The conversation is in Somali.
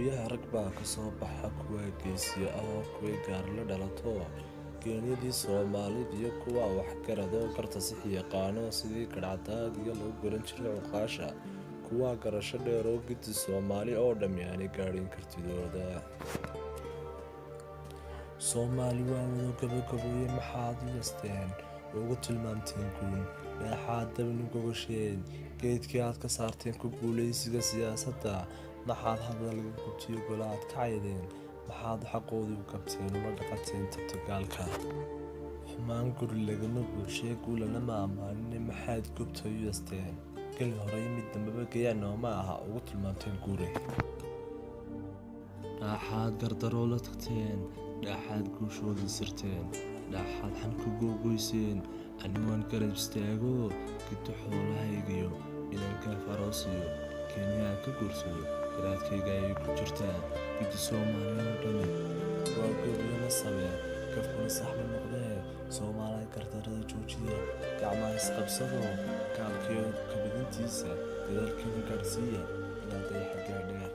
guryaha rag baa ka soo baxa kuwa geesiyo ah oo kuwii gaar la dhalato genyadii Soomaalid iyo kuwa waxgarad oo karta six yaqaano sidii kadhacdaag iyo lagu garan jiray cuqaasha kuwa garasho dheer oo gidi Soomaali oo dhammaanay gaadhin kartidooda Soomaali waa wada gabagabooyay maxaad yeesteen ugu tilmaamteen guul maxaad dabni gogasheen geedkii aad ka saarteen ku guuleysiga siyaasadda maxaad hadal gubtiyo golaad ka caydeen maxaad xaqoodii u qabteen uma dhaqateen tabtagaalka xumaan guri lagama bulshee guulana ma amaanin maxaad gubta u yeesteen gali horey mid dambaba gayaan oo ma aha ugu tilmaamteen guure dhaxaad gardaroo la tagteen dhaxaad guushooda sirteen dhaxaad xanku googoyseen anwaan garab istaago giddo xoolahaygiyo inanka faroosiyo Kenya ka guursado garaadkayga ay ku jirtaa gidi Soomaali oo dhan waa goobna sabay kafkuna saxma noqdee Soomaali gardarada joojiya gacmaha isqabsado kaalkiyo kabadintiisa dadalkii gaarsiiya ilaa day xagga dheer